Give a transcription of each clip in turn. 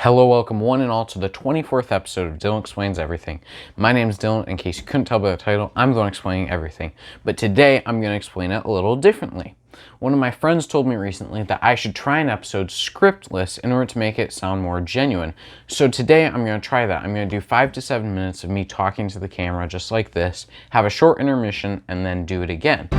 Hello, welcome one and all to the 24th episode of Dylan Explains Everything. My name is Dylan. In case you couldn't tell by the title, I'm the one explaining everything. But today, I'm going to explain it a little differently. One of my friends told me recently that I should try an episode scriptless in order to make it sound more genuine. So today, I'm going to try that. I'm going to do 5 to 7 minutes of me talking to the camera just like this, have a short intermission, and then do it again.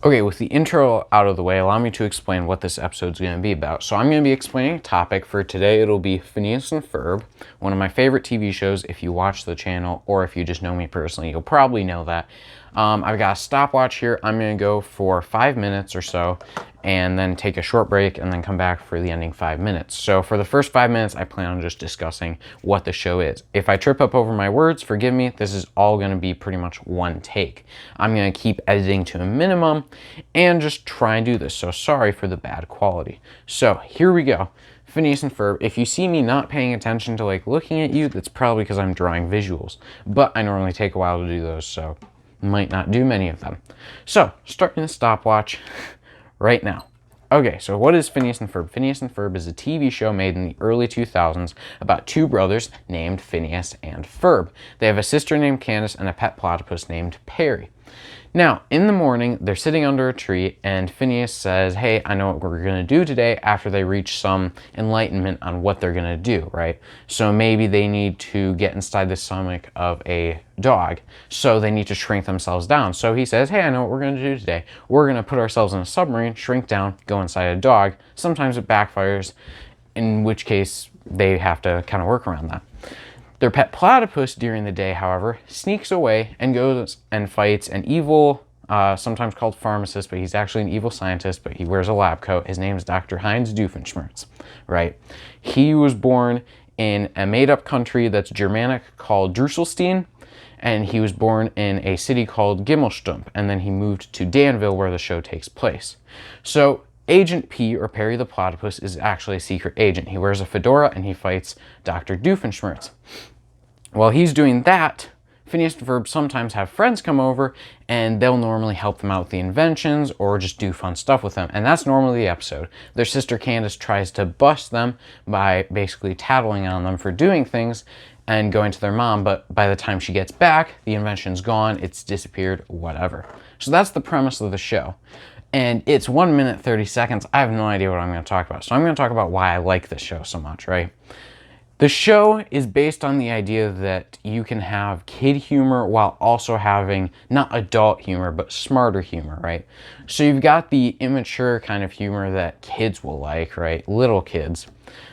Okay, with the intro out of the way, allow me to explain what this episode's going to be about. So I'm going to be explaining a topic. For today, it'll be Phineas and Ferb, one of my favorite TV shows. If you watch the channel or if you just know me personally, you'll probably know that. I've got a stopwatch here. I'm going to go for 5 minutes or so and then take a short break and then come back for the ending 5 minutes. So for the first 5 minutes, I plan on just discussing what the show is. If I trip up over my words, forgive me. This is all going to be pretty much one take. I'm going to keep editing to a minimum and just try and do this. So sorry for the bad quality. So here we go. Phineas and Ferb. If you see me not paying attention to looking at you, that's probably because I'm drawing visuals. But I normally take a while to do those, so might not do many of them. So starting the stopwatch right now. Okay, so what is Phineas and Ferb? Phineas and Ferb is a TV show made in the early 2000s about two brothers named Phineas and Ferb. They have a sister named Candace and a pet platypus named Perry. Now, in the morning, they're sitting under a tree, and Phineas says, hey, I know what we're going to do today, after they reach some enlightenment on what they're going to do, right? So maybe they need to get inside the stomach of a dog, so they need to shrink themselves down. So he says, hey, I know what we're going to do today. We're going to put ourselves in a submarine, shrink down, go inside a dog. Sometimes it backfires, in which case they have to kind of work around that. Their pet platypus during the day, however, sneaks away and goes and fights an evil, sometimes called pharmacist, but he's actually an evil scientist, but he wears a lab coat. His name is Dr. Heinz Doofenshmirtz, right? He was born in a made-up country that's Germanic called Drusselstein, and he was born in a city called Gimmelstump, and then he moved to Danville, where the show takes place. So Agent P, or Perry the Platypus, is actually a secret agent. He wears a fedora and he fights Dr. Doofenshmirtz. While he's doing that, Phineas and Ferb sometimes have friends come over and they'll normally help them out with the inventions or just do fun stuff with them. And that's normally the episode. Their sister Candace tries to bust them by basically tattling on them for doing things and going to their mom, but by the time she gets back, the invention's gone, it's disappeared, whatever. So that's the premise of the show. And it's 1 minute, 30 seconds. I have no idea what I'm going to talk about. So I'm going to talk about why I like this show so much, right? The show is based on the idea that you can have kid humor while also having not adult humor, but smarter humor, right? So you've got the immature kind of humor that kids will like, right? Little kids.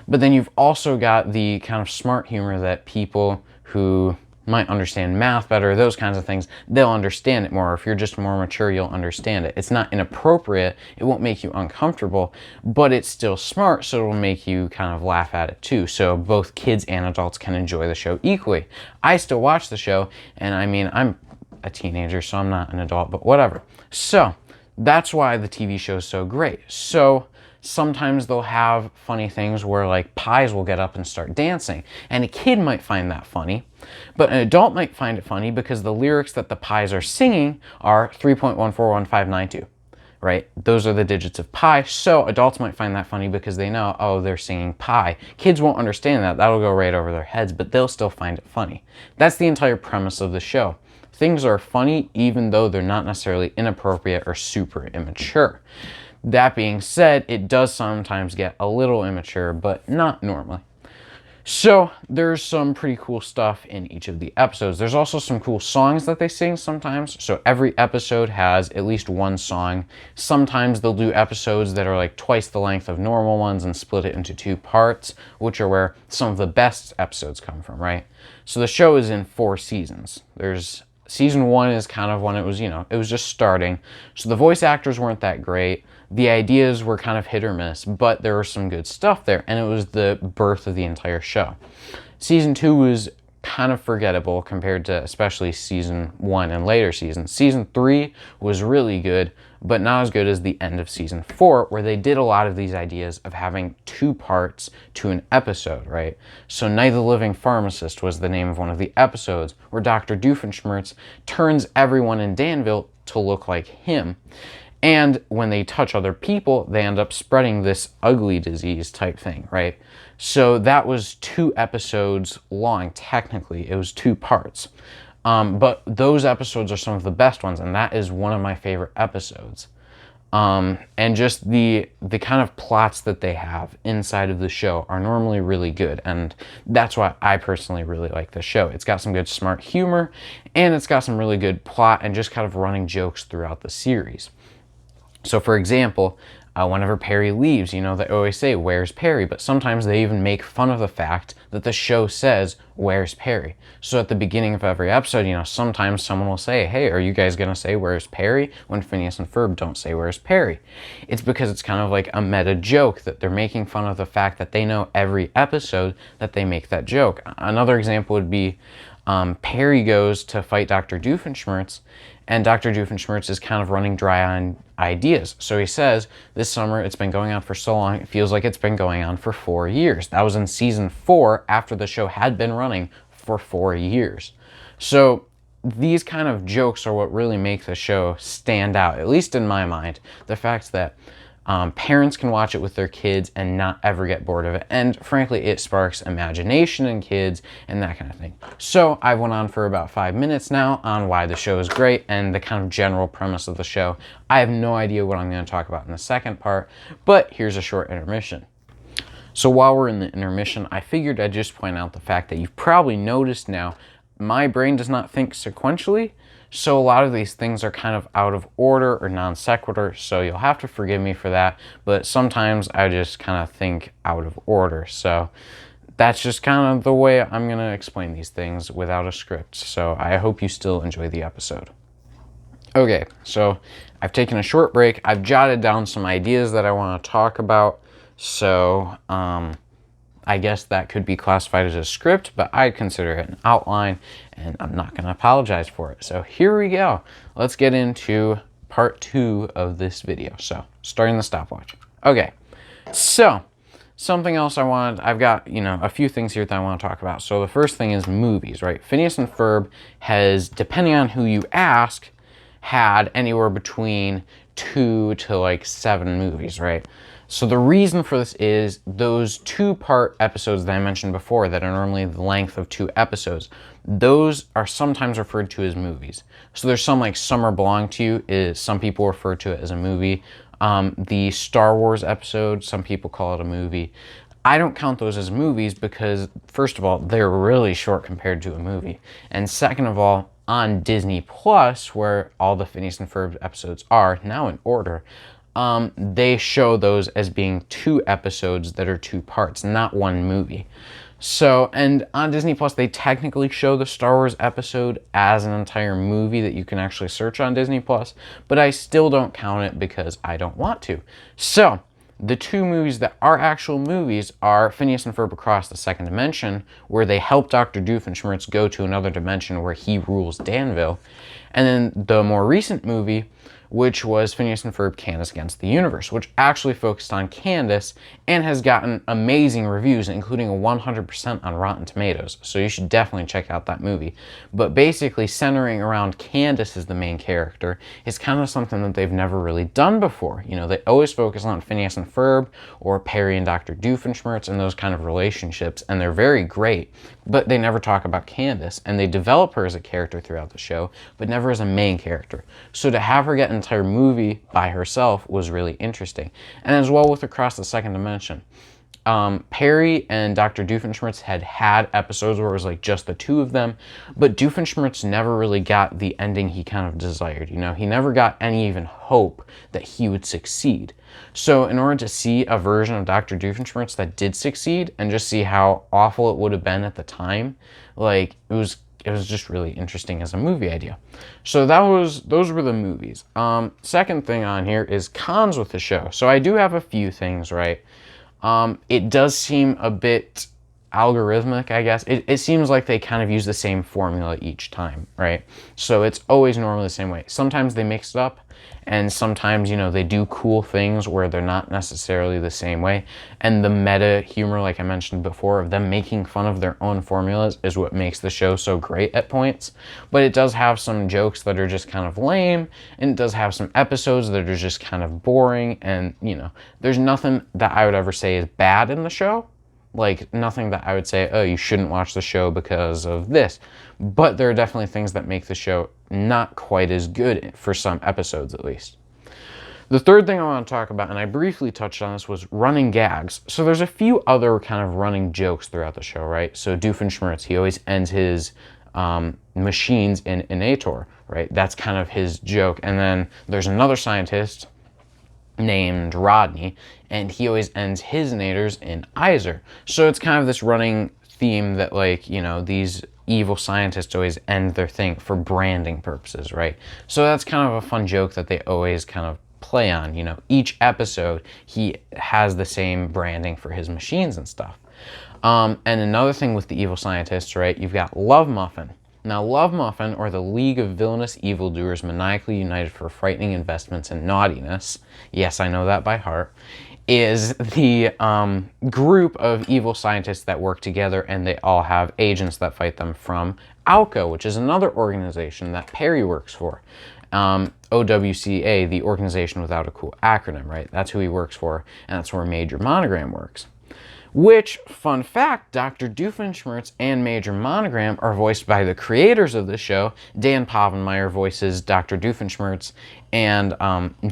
But then you've also got the kind of smart humor that people who might understand math better, those kinds of things, they'll understand it more. If you're just more mature, you'll understand it. It's not inappropriate, it won't make you uncomfortable, but it's still smart, so it'll make you kind of laugh at it too. So both kids and adults can enjoy the show equally. I still watch the show, and I mean, I'm a teenager, so I'm not an adult, but whatever. So that's why the TV show is so great. So sometimes they'll have funny things where pies will get up and start dancing, and a kid might find that funny, but an adult might find it funny because the lyrics that the pies are singing are 3.141592, right? Those are the digits of pi, so adults might find that funny because they know, oh, they're singing pi. Kids won't understand that. That'll go right over their heads, but they'll still find it funny. That's the entire premise of the show. Things are funny even though they're not necessarily inappropriate or super immature. That being said, it does sometimes get a little immature, but not normally. So there's some pretty cool stuff in each of the episodes. There's also some cool songs that they sing sometimes. So every episode has at least one song. Sometimes they'll do episodes that are twice the length of normal ones and split it into 2 parts, which are where some of the best episodes come from, right? So the show is in 4 seasons. Season 1 is kind of when it was, it was just starting. So the voice actors weren't that great. The ideas were kind of hit or miss, but there was some good stuff there, and it was the birth of the entire show. Season 2 was kind of forgettable compared to especially season 1 and later seasons. Season 3 was really good, but not as good as the end of season 4, where they did a lot of these ideas of having 2 parts to an episode, right? So Night of the Living Pharmacist was the name of one of the episodes, where Dr. Doofenshmirtz turns everyone in Danville to look like him. And when they touch other people, they end up spreading this ugly disease type thing, right? So that was 2 episodes long. Technically, it was 2 parts. But those episodes are some of the best ones, and that is one of my favorite episodes. And just the kind of plots that they have inside of the show are normally really good, and that's why I personally really like the show. It's got some good smart humor, and it's got some really good plot and just kind of running jokes throughout the series. So for example, whenever Perry leaves, you know, they always say, "Where's Perry?" But sometimes they even make fun of the fact that the show says, "Where's Perry?" So at the beginning of every episode, you know, sometimes someone will say, "Hey, are you guys going to say, 'Where's Perry?' when Phineas and Ferb don't say, 'Where's Perry?'" It's because it's kind of like a meta joke that they're making fun of the fact that they know every episode that they make that joke. Another example would be Perry goes to fight Dr. Doofenshmirtz, and Dr. Doofenshmirtz is kind of running dry on ideas. So he says, "This summer, it's been going on for so long, it feels like it's been going on for 4 years." That was in season 4, after the show had been running for 4 years. So these kind of jokes are what really make the show stand out, at least in my mind. The fact that parents can watch it with their kids and not ever get bored of it. And frankly, it sparks imagination in kids and that kind of thing. So I went on for about 5 minutes now on why the show is great and the kind of general premise of the show. I have no idea what I'm going to talk about in the second part, but here's a short intermission. So while we're in the intermission, I figured I'd just point out the fact that you've probably noticed now, my brain does not think sequentially. So a lot of these things are kind of out of order or non sequitur, so you'll have to forgive me for that. But sometimes I just kind of think out of order. So that's just kind of the way I'm going to explain these things without a script. So I hope you still enjoy the episode. Okay, so I've taken a short break. I've jotted down some ideas that I want to talk about. So I guess that could be classified as a script, but I consider it an outline, and I'm not going to apologize for it. So here we go. Let's get into part 2 of this video. So starting the stopwatch. Okay, so something else I've got, you know, a few things here that I want to talk about. So the first thing is movies, right? Phineas and Ferb has, depending on who you ask, had anywhere between 2 to like 7 movies, right? So the reason for this is those 2-part episodes that I mentioned before that are normally the length of 2 episodes, those are sometimes referred to as movies. So there's some like Summer Belong to You, is some people refer to it as a movie. The Star Wars episode, some people call it a movie. I don't count those as movies because, first of all, they're really short compared to a movie. And second of all, on Disney Plus, where all the Phineas and Ferb episodes are, now in order, they show those as being 2 episodes that are 2 parts, not 1 movie. So, and on Disney Plus, they technically show the Star Wars episode as an entire movie that you can actually search on Disney Plus, but I still don't count it because I don't want to. So, the 2 movies that are actual movies are Phineas and Ferb Across the Second Dimension, where they help Dr. Doofenshmirtz go to another dimension where he rules Danville, and then the more recent movie, which was Phineas and Ferb Candace Against the Universe, which actually focused on Candace and has gotten amazing reviews, including a 100% on Rotten Tomatoes. So you should definitely check out that movie. But basically centering around Candace as the main character is kind of something that they've never really done before. You know, they always focus on Phineas and Ferb or Perry and Dr. Doofenshmirtz and those kind of relationships, and they're very great, but they never talk about Candace, and they develop her as a character throughout the show, but never as a main character. So to have her get an entire movie by herself was really interesting. And as well with Across the Second Dimension, Perry and Dr. Doofenshmirtz had episodes where it was like just the 2 of them, but Doofenshmirtz never really got the ending he kind of desired. You know, he never got any even hope that he would succeed. So in order to see a version of Dr. Doofenshmirtz that did succeed and just see how awful it would have been at the time, like it was just really interesting as a movie idea. So those were the movies. Second thing on here is cons with the show. So I do have a few things, right? It does seem a bit algorithmic, I guess. It seems like they kind of use the same formula each time, right? So it's always normally the same way. Sometimes they mix it up, and sometimes, you know, they do cool things where they're not necessarily the same way. And the meta humor, like I mentioned before, of them making fun of their own formulas is what makes the show so great at points. But it does have some jokes that are just kind of lame, and it does have some episodes that are just kind of boring. And, you know, there's nothing that I would ever say is bad in the show. Like, nothing that I would say, oh, you shouldn't watch the show because of this. But there are definitely things that make the show not quite as good for some episodes, at least. The third thing I want to talk about, and I briefly touched on this, was running gags. So there's a few other kind of running jokes throughout the show, right? So Doofenshmirtz, he always ends his machines in Inator, right? That's kind of his joke. And then there's another scientist named Rodney, and he always ends his nators in Iser. So it's kind of this running theme that, like, you know, these evil scientists always end their thing for branding purposes, right? So that's kind of a fun joke that they always kind of play on. You know, each episode he has the same branding for his machines and stuff. And another thing with the evil scientists, right, you've got Love Muffin. Now, Love Muffin, or the League of Villainous Evildoers Maniacally United for Frightening Investments and Naughtiness, yes, I know that by heart, is the group of evil scientists that work together, and they all have agents that fight them from ALCO, which is another organization that Perry works for. OWCA, the organization without a cool acronym, right? That's who he works for, and that's where Major Monogram works. Which, fun fact, Dr. Doofenshmirtz and Major Monogram are voiced by the creators of the show. Dan Povenmire voices Dr. Doofenshmirtz, and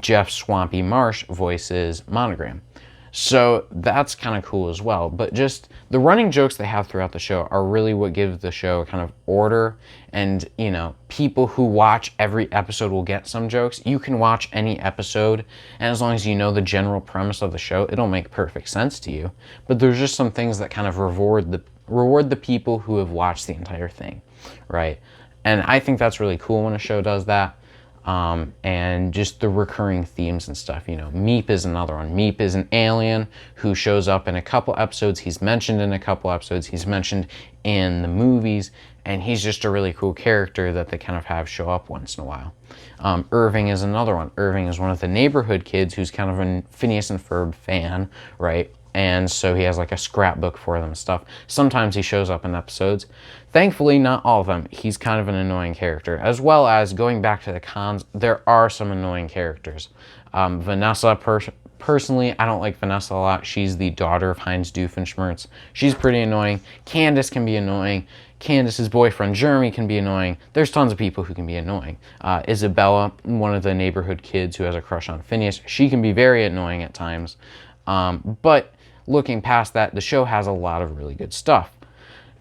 Jeff Swampy Marsh voices Monogram. So that's kind of cool as well. But just the running jokes they have throughout the show are really what gives the show kind of order. And, you know, people who watch every episode will get some jokes. You can watch any episode, and as long as you know the general premise of the show, it'll make perfect sense to you. But there's just some things that kind of reward the people who have watched the entire thing, right? And I think that's really cool when a show does that. And just the recurring themes and stuff. You know, Meep is another one. Meep is an alien who shows up in a couple episodes. He's mentioned in a couple episodes. He's mentioned in the movies, and he's just a really cool character that they kind of have show up once in a while. Irving is another one. Irving is one of the neighborhood kids who's kind of a Phineas and Ferb fan, right? And so he has like a scrapbook for them and stuff. Sometimes he shows up in episodes. Thankfully, not all of them. He's kind of an annoying character. As well as, going back to the cons, there are some annoying characters. Vanessa, personally, I don't like Vanessa a lot. She's the daughter of Heinz Doofenshmirtz. She's pretty annoying. Candace can be annoying. Candace's boyfriend, Jeremy, can be annoying. There's tons of people who can be annoying. Isabella, one of the neighborhood kids who has a crush on Phineas, she can be very annoying at times. But looking past that, the show has a lot of really good stuff.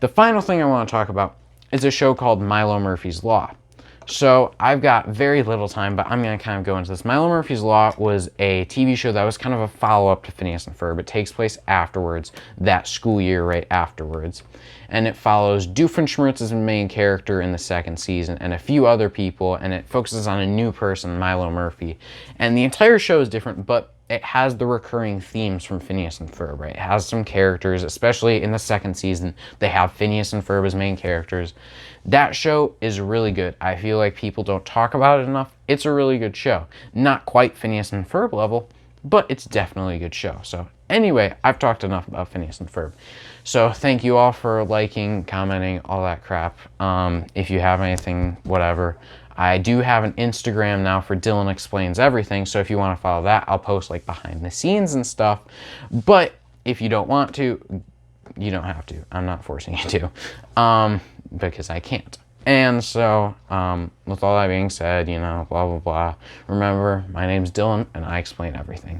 The final thing I want to talk about is a show called Milo Murphy's Law. So I've got very little time, but I'm going to kind of go into this. Milo Murphy's Law was a TV show that was kind of a follow-up to Phineas and Ferb. It takes place afterwards, that school year right afterwards. And it follows Doofenshmirtz as the main character in the second season, and a few other people, and it focuses on a new person, Milo Murphy. And the entire show is different, but it has the recurring themes from Phineas and Ferb, right? It has some characters, especially in the second season. They have Phineas and Ferb as main characters. That show is really good. I feel like people don't talk about it enough. It's a really good show. Not quite Phineas and Ferb level, but it's definitely a good show. So anyway, I've talked enough about Phineas and Ferb. So thank you all for liking, commenting, all that crap. If you have anything, whatever. I do have an Instagram now for Dyllon Explains Everything, so if you want to follow that, I'll post like behind the scenes and stuff. But if you don't want to, you don't have to. I'm not forcing you to, because I can't. And so, with all that being said, you know, blah, blah, blah. Remember, my name's Dylan, and I explain everything.